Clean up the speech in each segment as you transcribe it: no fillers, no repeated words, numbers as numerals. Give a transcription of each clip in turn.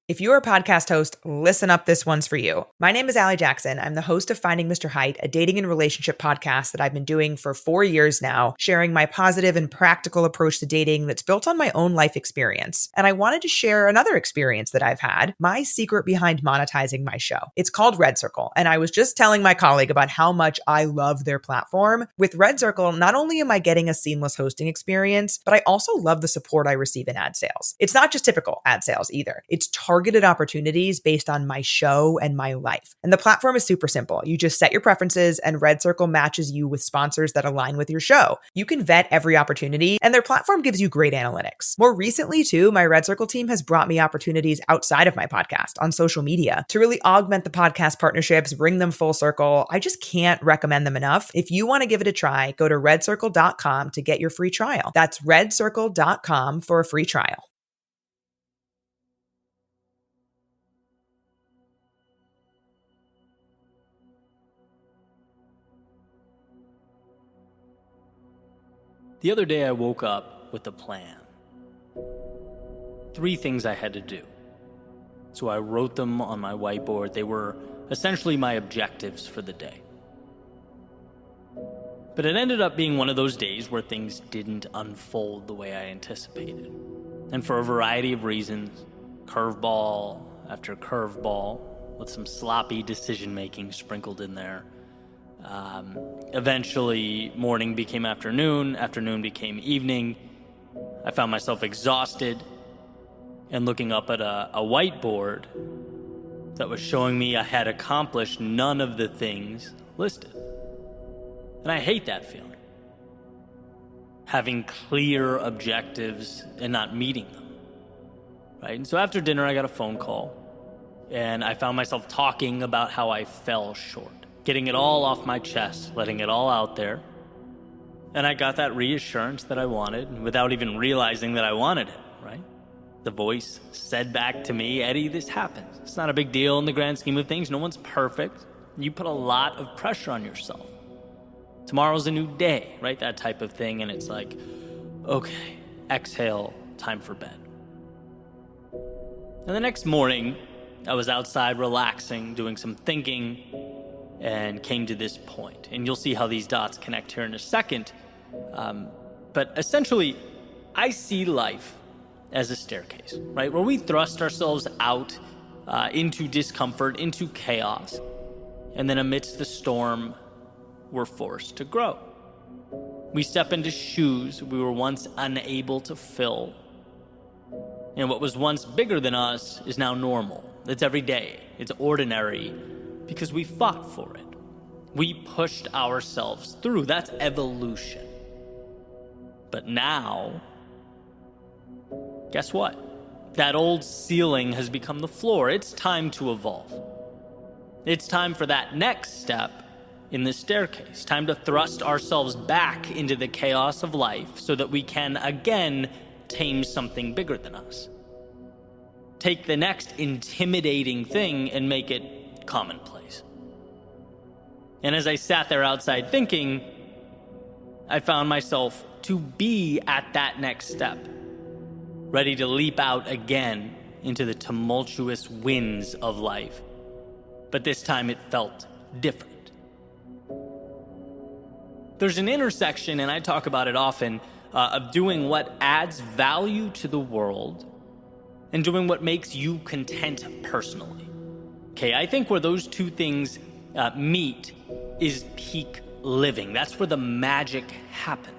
If you're a podcast host, listen up, this one's for you. My name is Allie Jackson. I'm the host of Finding Mr. Height, a dating and relationship podcast that I've been doing for 4 years now, sharing my positive and practical approach to dating that's built on my own life experience. And I wanted to share another experience that I've had, my secret behind monetizing my show. It's called Red Circle, and I was just telling my colleague about how much I love their platform. With Red Circle, not only am I getting a seamless hosting experience, but I also love the support I receive in ad sales. It's not just typical ad sales either. It's targeted opportunities based on my show and my life. And the platform is super simple. You just set your preferences and Red Circle matches you with sponsors that align with your show. You can vet every opportunity and their platform gives you great analytics. More recently too, my Red Circle team has brought me opportunities outside of my podcast on social media to really augment the podcast partnerships, bring them full circle. I just can't recommend them enough. If you want to give it a try, go to redcircle.com to get your free trial. That's redcircle.com for a free trial. The other day I woke up with a plan. 3 things I had to do. So I wrote them on my whiteboard. They were essentially my objectives for the day. But it ended up being one of those days where things didn't unfold the way I anticipated. And for a variety of reasons, curveball after curveball, with some sloppy decision-making sprinkled in there. Eventually, morning became afternoon, afternoon became evening. I found myself exhausted and looking up at a whiteboard that was showing me I had accomplished none of the things listed. And I hate that feeling. Having clear objectives and not meeting them. Right? And so after dinner, I got a phone call and I found myself talking about how I fell short. Getting it all off my chest, letting it all out there. And I got that reassurance that I wanted without even realizing that I wanted it, right? The voice said back to me, Eddie, this happens. It's not a big deal in the grand scheme of things. No one's perfect. You put a lot of pressure on yourself. Tomorrow's a new day, right? That type of thing. And it's like, okay, exhale, time for bed. And the next morning, I was outside relaxing, doing some thinking, and came to this point. And you'll see how these dots connect here in a second. But essentially, I see life as a staircase, right? Where we thrust ourselves out into discomfort, into chaos. And then amidst the storm, we're forced to grow. We step into shoes we were once unable to fill. And what was once bigger than us is now normal. It's every day. It's ordinary. Because we fought for it. We pushed ourselves through. That's evolution. But now, guess what? That old ceiling has become the floor. It's time to evolve. It's time for that next step in the staircase. Time to thrust ourselves back into the chaos of life so that we can again tame something bigger than us. Take the next intimidating thing and make it commonplace. And as I sat there outside thinking, I found myself to be at that next step, ready to leap out again into the tumultuous winds of life. But this time it felt different. There's an intersection, and I talk about it often, of doing what adds value to the world and doing what makes you content personally. Okay, I think where those two things meet is peak living. That's where the magic happens.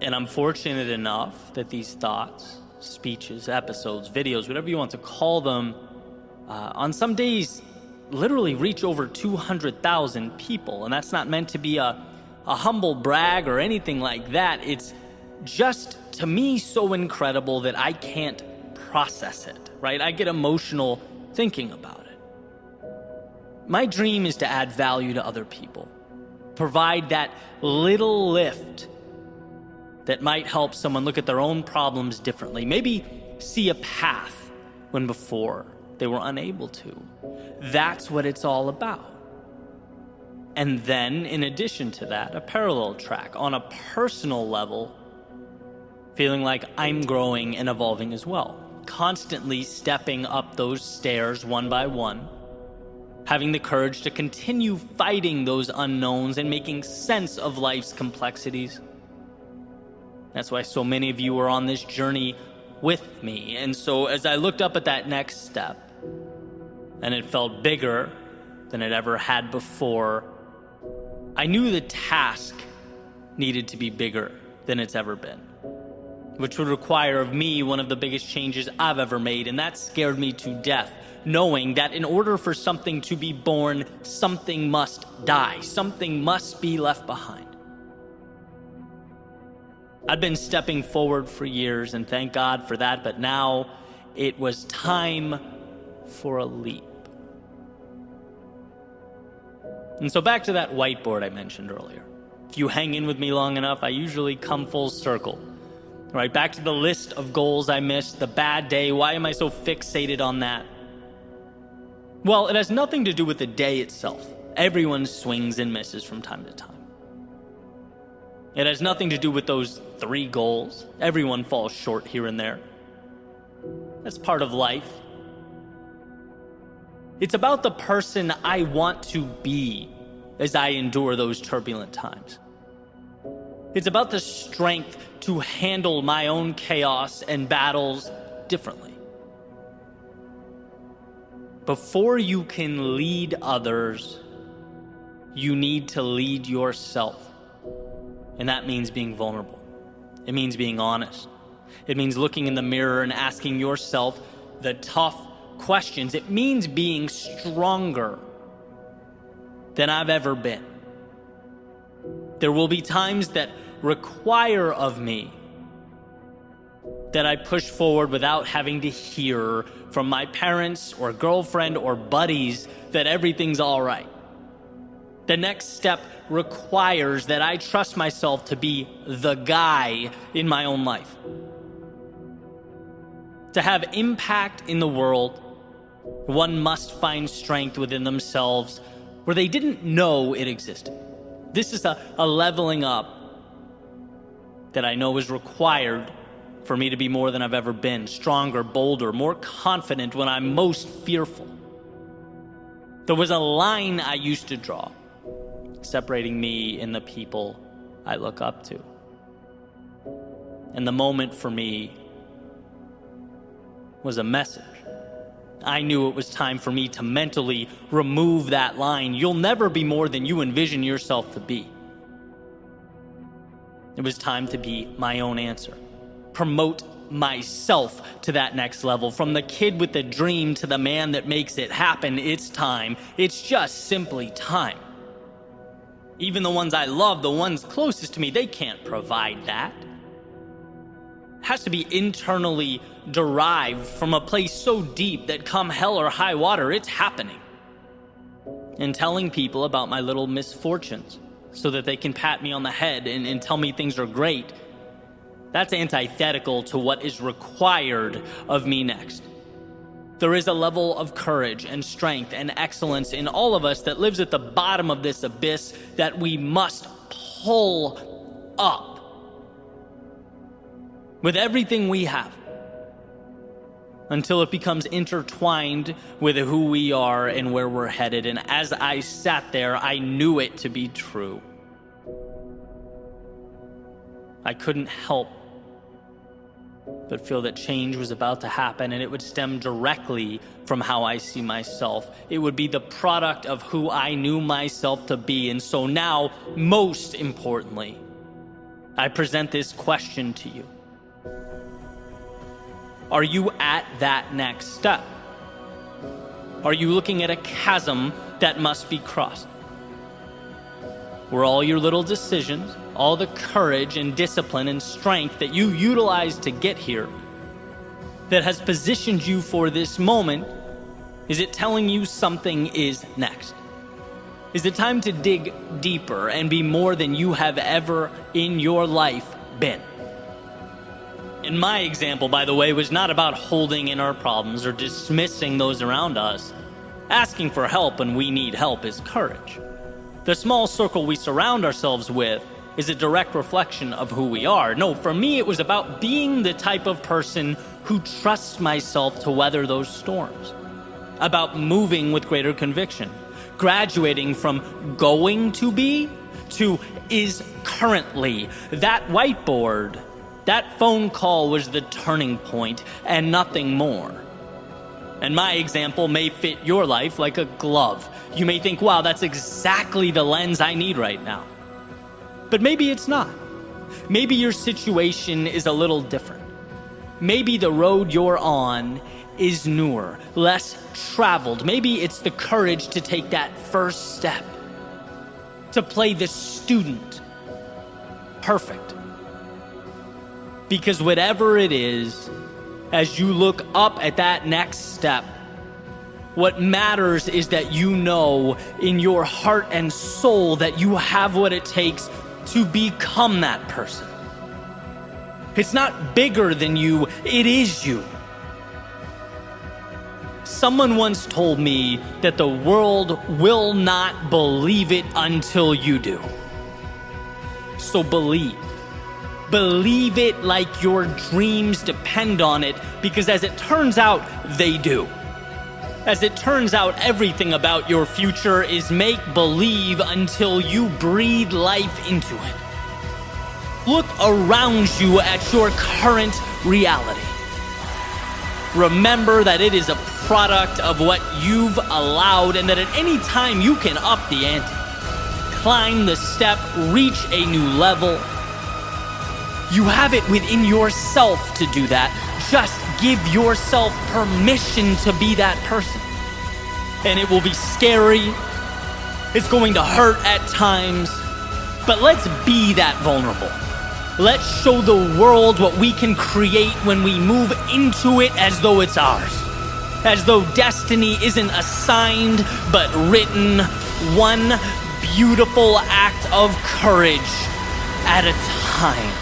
And I'm fortunate enough that these thoughts, speeches, episodes, videos, whatever you want to call them, on some days literally reach over 200,000 people. And that's not meant to be a humble brag or anything like that. It's just, to me, so incredible that I can't process it, right? I get emotional thinking about it. My dream is to add value to other people, provide that little lift that might help someone look at their own problems differently, maybe see a path when before they were unable to. That's what it's all about. And then, in addition to that, a parallel track on a personal level, feeling like I'm growing and evolving as well. constantly stepping up those stairs one by one, having the courage to continue fighting those unknowns and making sense of life's complexities. That's why so many of you are on this journey with me. And so as I looked up at that next step, and it felt bigger than it ever had before, I knew the task needed to be bigger than it's ever been, which would require of me one of the biggest changes I've ever made, and that scared me to death, knowing that in order for something to be born, something must die, something must be left behind. I'd been stepping forward for years, and thank God for that, but now it was time for a leap. And so back to that whiteboard I mentioned earlier. If you hang in with me long enough, I usually come full circle. Right, back to the list of goals I missed, the bad day. Why am I so fixated on that? Well, it has nothing to do with the day itself. Everyone swings and misses from time to time. It has nothing to do with those 3 goals. Everyone falls short here and there. That's part of life. It's about the person I want to be as I endure those turbulent times. It's about the strength to handle my own chaos and battles differently. Before you can lead others, you need to lead yourself. And that means being vulnerable. It means being honest. It means looking in the mirror and asking yourself the tough questions. It means being stronger than I've ever been. There will be times that require of me that I push forward without having to hear from my parents or girlfriend or buddies that everything's all right. The next step requires that I trust myself to be the guy in my own life. To have impact in the world, one must find strength within themselves where they didn't know it existed. This is a leveling up that I know is required for me to be more than I've ever been, stronger, bolder, more confident when I'm most fearful. There was a line I used to draw separating me and the people I look up to. And the moment for me was a message. I knew it was time for me to mentally remove that line. You'll never be more than you envision yourself to be. It was time to be my own answer. Promote myself to that next level. From the kid with the dream to the man that makes it happen, it's time. It's just simply time. Even the ones I love, the ones closest to me, they can't provide that. It has to be internally derived from a place so deep that come hell or high water, it's happening. And telling people about my little misfortunes so that they can pat me on the head and tell me things are great, that's antithetical to what is required of me next. There is a level of courage and strength and excellence in all of us that lives at the bottom of this abyss that we must pull up with everything we have until it becomes intertwined with who we are and where we're headed. And as I sat there, I knew it to be true. I couldn't help but feel that change was about to happen, and it would stem directly from how I see myself. It would be the product of who I knew myself to be. And so now, most importantly, I present this question to you. Are you at that next step? Are you looking at a chasm that must be crossed? Were all your little decisions, all the courage and discipline and strength that you utilized to get here, that has positioned you for this moment, is it telling you something is next? Is it time to dig deeper and be more than you have ever in your life been? And my example, by the way, was not about holding in our problems or dismissing those around us. Asking for help when we need help is courage. The small circle we surround ourselves with is a direct reflection of who we are. No, for me, it was about being the type of person who trusts myself to weather those storms, about moving with greater conviction, graduating from going to be to is currently. That whiteboard, that phone call was the turning point and nothing more. And my example may fit your life like a glove. You may think, wow, that's exactly the lens I need right now. But maybe it's not. Maybe your situation is a little different. Maybe the road you're on is newer, less traveled. Maybe it's the courage to take that first step, to play the student perfect. Because whatever it is, as you look up at that next step, what matters is that you know in your heart and soul that you have what it takes to become that person. It's not bigger than you, it is you. Someone once told me that the world will not believe it until you do. So believe. Believe it like your dreams depend on it, because as it turns out, they do. As it turns out, everything about your future is make-believe until you breathe life into it. Look around you at your current reality. Remember that it is a product of what you've allowed, and that at any time you can up the ante, climb the step, reach a new level. You have it within yourself to do that. Just give yourself permission to be that person. And it will be scary. It's going to hurt at times. But let's be that vulnerable. Let's show the world what we can create when we move into it as though it's ours. As though destiny isn't assigned, but written, one beautiful act of courage at a time.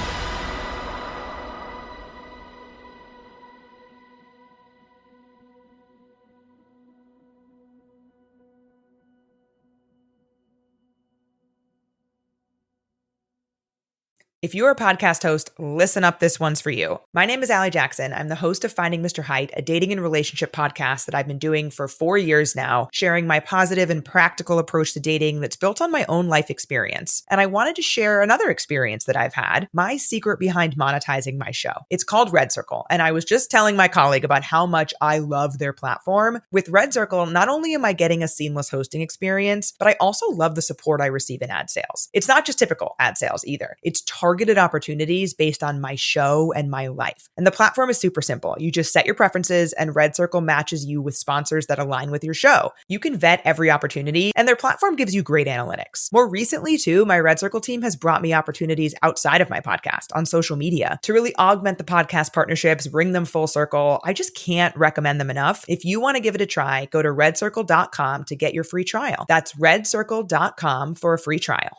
If you're a podcast host, listen up, this one's for you. My name is Allie Jackson. I'm the host of Finding Mr. Height, a dating and relationship podcast that I've been doing for 4 years now, sharing my positive and practical approach to dating that's built on my own life experience. And I wanted to share another experience that I've had, my secret behind monetizing my show. It's called Red Circle, and I was just telling my colleague about how much I love their platform. With Red Circle, not only am I getting a seamless hosting experience, but I also love the support I receive in ad sales. It's not just typical ad sales either. It's targeted opportunities based on my show and my life. And the platform is super simple. You just set your preferences and Red Circle matches you with sponsors that align with your show. You can vet every opportunity and their platform gives you great analytics. More recently too, my Red Circle team has brought me opportunities outside of my podcast on social media to really augment the podcast partnerships, bring them full circle. I just can't recommend them enough. If you want to give it a try, go to redcircle.com to get your free trial. That's redcircle.com for a free trial.